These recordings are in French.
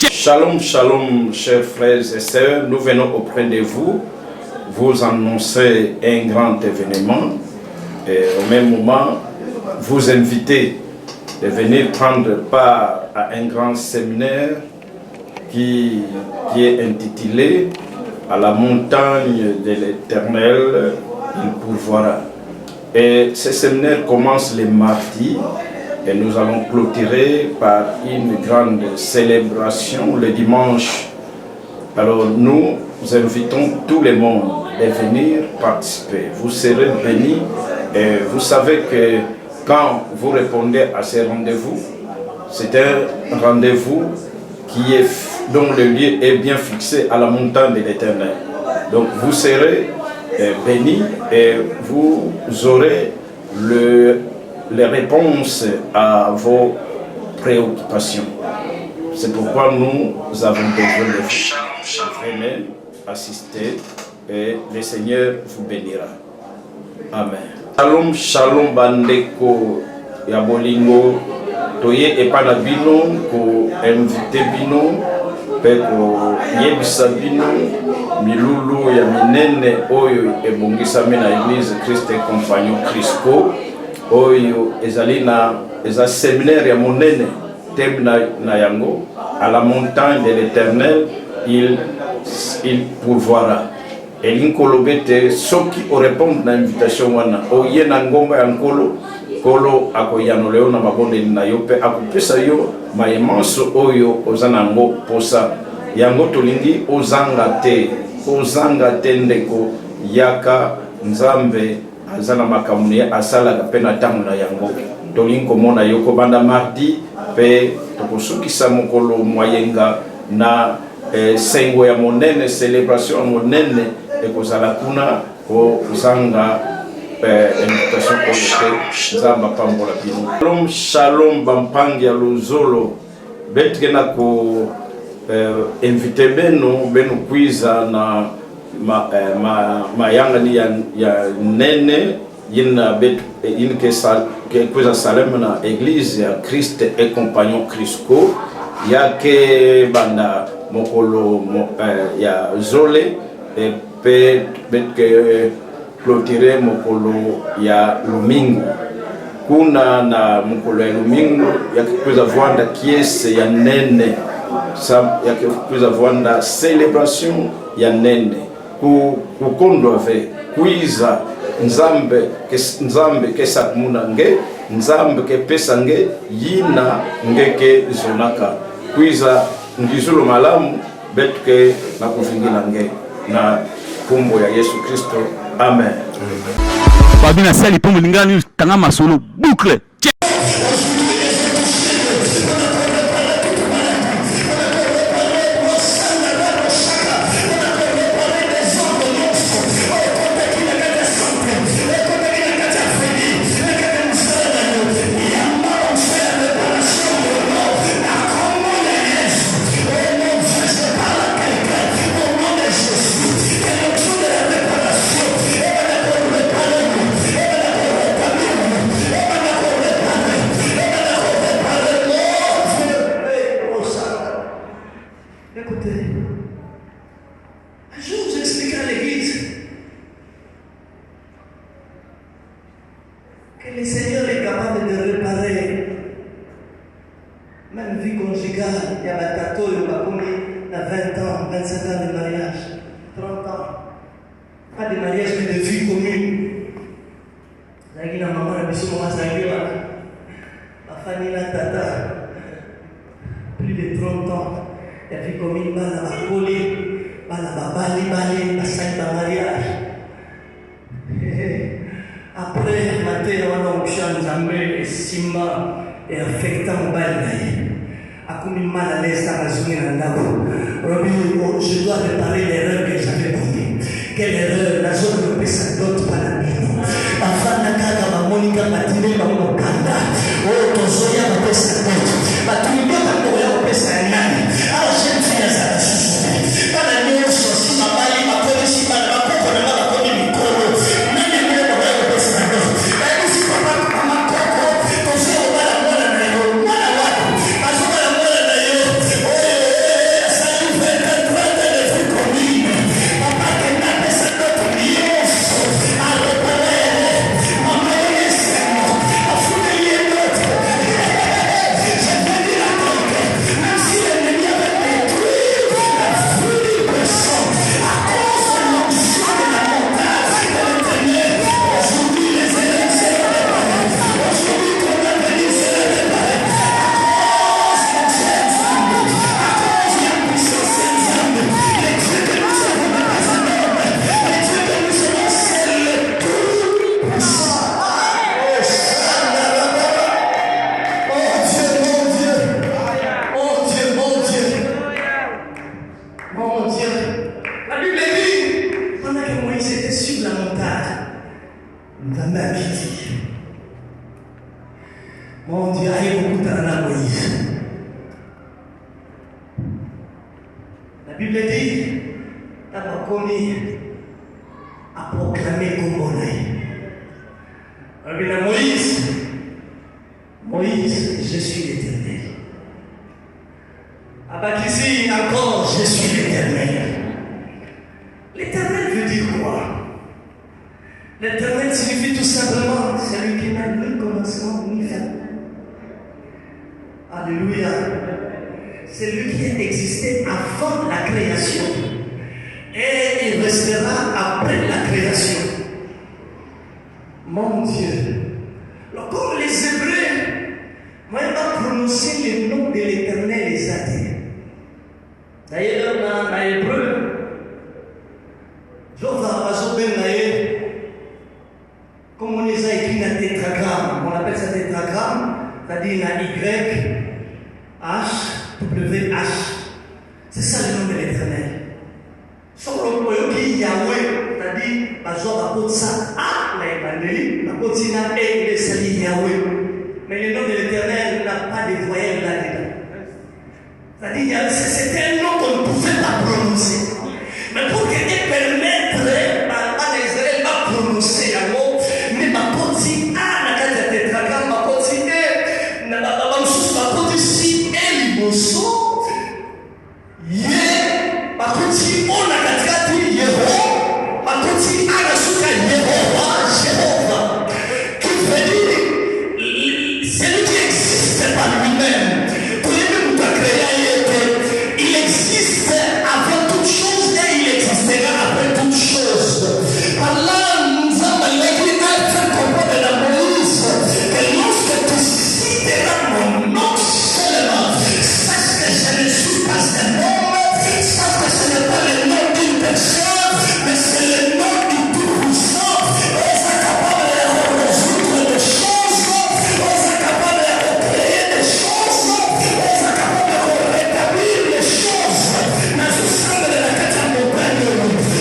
Shalom, shalom, chers frères et sœurs. Nous venons auprès de vous, vous annoncer un grand événement et au même moment, vous inviter de venir prendre part à un grand séminaire qui est intitulé « À la montagne de l'Éternel, il pourvoira ». Et ce séminaire commence le mardi et nous allons clôturer par une grande célébration le dimanche. Alors nous invitons tout le monde à venir participer. Vous serez bénis et vous savez que quand vous répondez à ces rendez-vous, c'est un rendez-vous dont le lieu est bien fixé à la montagne de l'Éternel. Donc vous serez bénis et vous aurez les réponses à vos préoccupations. C'est pourquoi nous avons besoin de vous. Venez assister et le Seigneur vous bénira. Amen. Shalom, shalom, bandeko ya bolingo. Toye epana bino ko invité bino pe ko yebisa bino milulu ya minene oyo ebongisami na Église Christ et Compagnon Crisco oyo eza séminaire ya monene thème na yango à la montagne de l'Éternel il pourvoira. Elinkolobe soki o répondre na invitation wana oye na ngomba ya nkolo kolo akoyano leo na mabonde na yo pe akupesa yo mayemanso oyo ozana ngo posa yango tolingi ozanga te ndeko yaka nzambe azana makamuni asala pena tamu na yango tolingi komona yo ko banda mardi pe tokosukisa mokolo moyenga na sengo ya monene célébration monene ekozala kuna ko zanga invitation pour nzamba pambola bino. Shalom shalom bampangi ya luzolo betkena ko invité beno kwiza na mayanga ni ya nene yina bet yin ke kwiza salem na Église ya Christ et Compagnon Crisco yake banda mokolo ya zole et pe betke clôturer mokolo ya lumingo kuna na mokolo ya lumingo yakuza vwanda kiese ya nene yakuza vwanda célébration ya nene kukondo ave kuiza nzambe kesa muna nge nzambe ke pesa nge yina ngeke zonaka kuiza ngizulu malamu betke na kuvingina nge na kumbo ya Yesu Kristo. Amen. Babina sali pombo lingani tanga masolo boucle. Je dois réparer l'erreur que j'avais commise. Quelle erreur? La zone de Pessadot Panamino. Afana Kaka Monica Matine Mamokanda. Oh, Tozoya Pessadot. Batumio Pakoya Pessanani. Alors, j'aime faire ça. Pas la nuit, si ma mali, ma police, ma papa, ma papa, mi coro. Même le Pessadot. La musique, papa, ma coco. Tozoya, la mola, la a proclamé Gombonaï. Moïse, je suis l'Éternel. Abakissi, encore, je suis l'Éternel. L'Éternel veut dire quoi? L'Éternel signifie tout simplement celui qui n'a ni commencement ni fin. Alléluia. C'est lui qui a existé avant la création et il restera après la création. Mon Dieu. Alors, comme les Hébreux, moi, je vais prononcer le nom de l'Éternel les athées. D'ailleurs, dans l'hébreu, je vais comme on les a écrits dans le tétragramme, on appelle ça tétragramme, c'est-à-dire dans Y, H, W, H. C'est ça le nom de l'Éternel. Sur le point qui Yahweh, c'est-à-dire, je vais ça A, l'évangile, je vais dire E, c'est Yahweh. Mais le nom de l'Éternel n'a pas de voyelles là-dedans. C'est-à-dire, c'était un nom qu'on ne pouvait pas prononcer. Mais pour qu'il permettre à l'Israël de prononcer un mot, mais ma côté A, la carte de tétragramme, ma côté E, ma côté si, elle, mosso, yé, ma côté O, la carte de Yého, ma côté A, la souka Jéhovah, qui veut dire, c'est lui qui existe par lui-même. Pour lui-même, nous a créé, il existe avant toute chose et il existera après toute chose. Par là, nous avons l'écrit à faire comprendre à Moïse que lorsque tu citeras mon nom seulement, sache que je ne suis pas un homme, sache que ce n'est pas le nom d'une personne, mais c'est le nom du Tout-Puissant. On est capable de résoudre des choses, on est capable de recréer des choses, on est capable de rétablir les choses. Mais au sein de la quatrième montagne,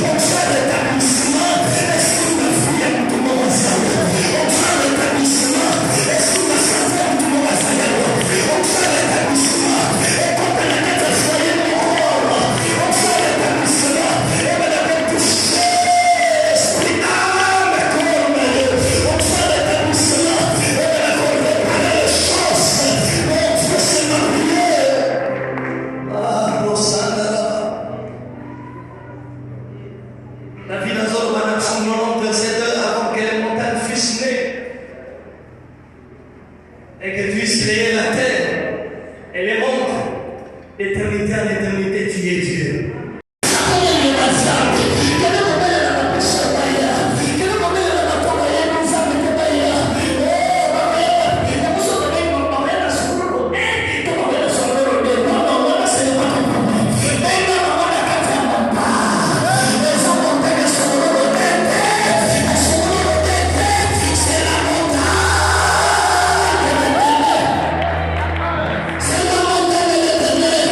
on fait l'établissement, est-ce que ma fille a tout le monde à savoir? On fait l'établissement, est-ce que ma santé a tout le monde à savoir? On fait l'établissement, et quand elle a été soyez mon corps, on fait l'établissement, et on a touché, esprit, âme, corps, on fait l'établissement, et on a réparé les choses, mon Dieu s'est marié. Ah, Rosanna. David a zone Madame son nom, verset 2, avant que les montagnes fussent nées et que tu puisses créer la terre et les mondes, d'éternité en éternité, tu es Dieu. C'est la montagne de l'Éternel.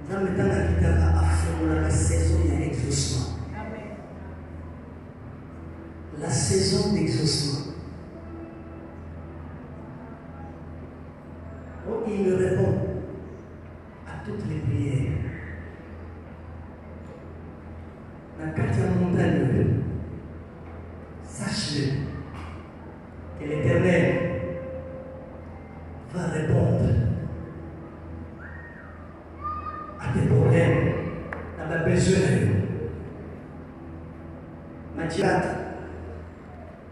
nzambe tanga kitaka afungola la saison d'exaucement. La saison d'exaucement. Donc il me répond à toutes les prières. Dans la montagne, sache-le que l'Éternel va répondre à tes problèmes, à tes besoins. Matthieu 4,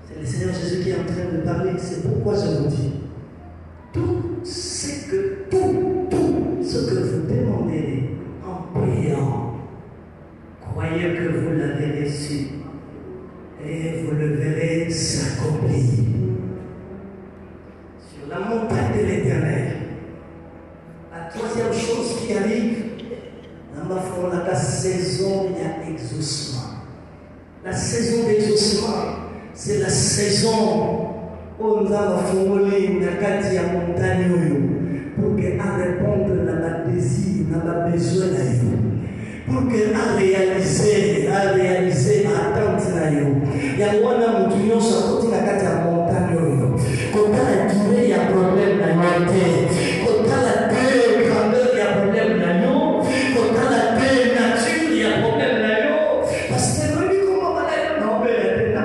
c'est le Seigneur Jésus qui est en train de parler. C'est pourquoi je vous dis, tout ce que vous demanderez en priant, croyez que vous l'avez reçu et vous le verrez s'accomplir. Sur la montagne de l'Éternel, la troisième chose qui arrive, dans la saison d'exaucement. La saison d'exaucement, c'est la saison où nous avons formulé une montagne pour qu'elle réponde à ma désir, à ma besoin. Pour qu'elle a réalisé ma attente. Il y a moi qui suis sorti de la montagne. Quand elle a duré, il y a un problème dans l'humanité. Quand elle a duré, grandeur, il y a un problème dans l'eau. Quand elle a duré, nature, il y a un problème dans l'eau. Parce que oui, comment malade, non, mais la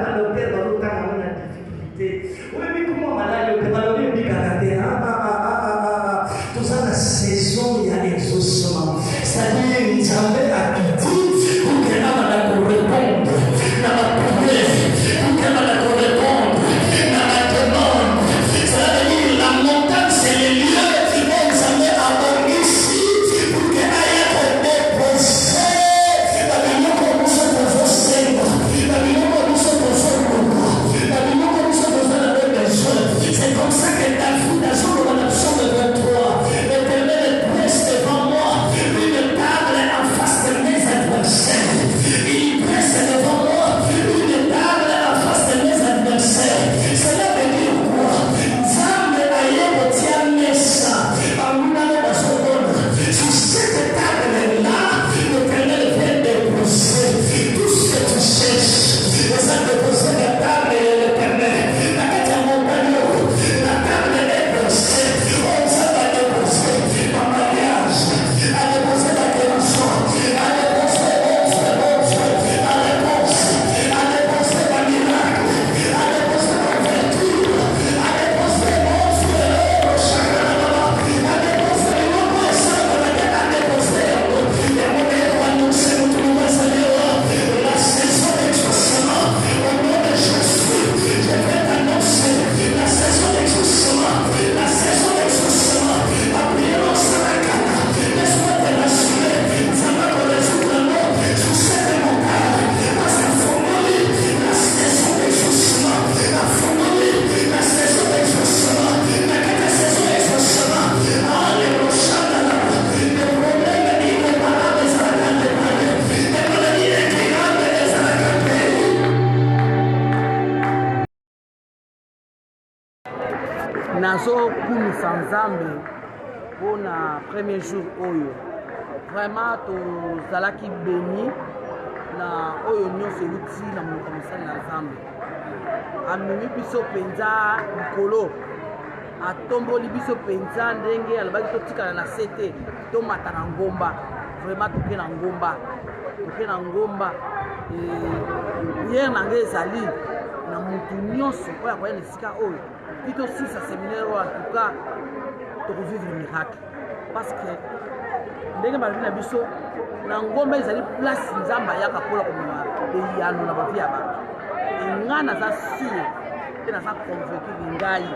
difficulté. Oui, mais comment malade, tout ça, la saison, il y a exaucement. C'est-à-dire, il y a pour qu'elle ait la répondre à ma prière, pour qu'elle ait la répondre à ma demande. C'est-à-dire, la montagne, c'est le lieu où nous allons avoir ici pour qu'elle aille être déposée. La vie que nous sommes posés, la vie que nous sommes posés, la vie que nous sommes posés dans les besoins. C'est comme ça que David a joué dans la psaume 23. L'Éternel est presse devant moi, une table en face de mes adversaires. Il presse devant moi une table en face de mes adversaires. Cela veut dire quoi? Nzambe ayebo tia mesa amuna na sodoma. Sur cette table-là, l'Éternel vient déposer tout ce que tu cherches. Les a déposé la table et l'Éternel. La table est déposée. On s'en va déposer mon mariage, à déposer la guérison, à déposer à déposer ma miracle, à déposer ma ouverture, à déposer mon frère, à déposer le nom de sang dans laquelle à déposer. Et mon Dieu va annoncer tout le monde, la saison d'exaucement. Au nom de Jésus, je vais t'annoncer la saison d'exaucement, la saison d'exaucement. La prière au Sarakana, laisse-moi te rassurer, ça va te résoudre le nom sur cette montagne. Parce qu'à formuler la saison d'exaucement, à formuler la saison d'exaucement, la saison d'exaucement. Alléluia, les problèmes irréparables des Sarakana, les maladies incurables des Sarakana. Nazo kumisa Nzambe mpona premier jour oyo vraiment tozalaki béni na oyo nyonso euti na monoko mosali na Nzambe amemi biso mpenza likolo atomboli biso mpenza ndenge alobaki totikala na se te tomata na ngomba vraiment toke na ngomba priere na ngai ezali na motu nyonso oyo akoya na esika oyo plutôt si ça séminaire en tout cas to vivre un miracle parce que ndenge balobi na biso na ngomba ezali place Nzambe ayaka mpona komema eyano na bavi ya bato nga naza sûr mpe naza convaincu ngai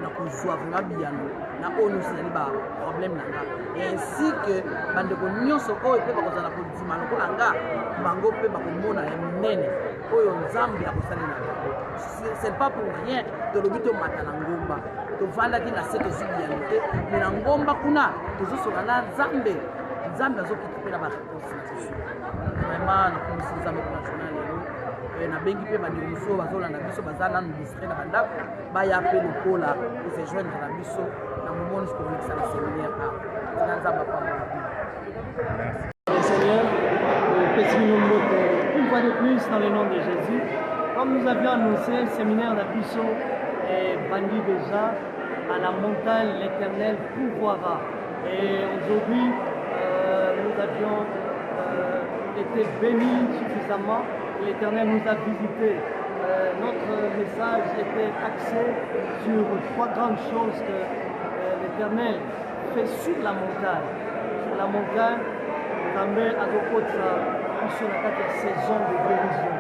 na kozwa vraiment biyano na oyo nyonso ezali baproblème na nga ainsi que bandeko nyonso oyo mpe bakozala kodima lokola nga bango mpe bakomona ya minene oyo Nzambe akosalela c'est pas pour rien tolobi tomata na ngomba tovandaki na se tozwi biyano te me na ngomba kuna tozosola na Nzambe azokita mpe na bareponse na biso vraiment nakomisi Nzambe mpona journal lelo nabengi mpe bandeko mosusu oyo bazolanda biso baza nanu distrait na bandako baya mpe lokola esejoindre na biso na momoni sikomekisa na séminaire a tina Nzambe apambola bino fois de plus, dans le nom de Jésus, comme nous avions annoncé, le séminaire d'Abisso est bandit déjà à la montagne, l'Éternel pourvoira. Et aujourd'hui, nous avions été bénis suffisamment. L'Éternel nous a visités. Notre message était axé sur 3 grandes choses que l'Éternel fait sur la montagne. Sur la montagne, Nzambe azokotisa biso na kati ya saison de guérison.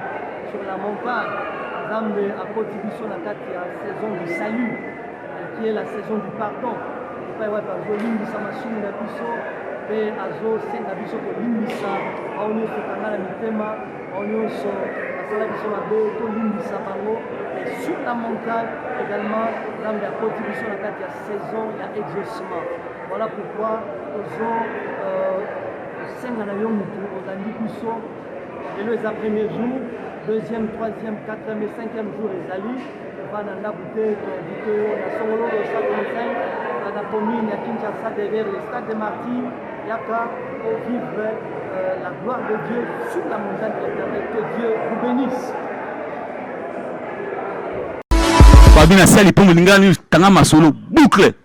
Sur la montagne, Nzambe akoti biso na kati ya saison de salut, qui est la saison du pardon. Epai wapi azolimbisa masumu na biso mpe azosenga biso kolimbisa bao nyonso ekanga na mitema, bao nyonso asala biso mabe tolimbisa bango. Et sur la montagne également, Nzambe akoti biso na kati ya saison ya exaucement. Voilà pourquoi senga na yo mutu ozandi biso lelo eza premier jour, deuxième, troisième, quatrième et cinquième jour ezali vana ndako te toyebite yo na songolo oyo sakonsen na commune ya Kinshasa derrière le stade de Martyr yaka pour vivre la gloire de Dieu sur la montagne de l'Éternel. Que Dieu vous bénisse. Babina sali pour mulingani tanga masolo boucle.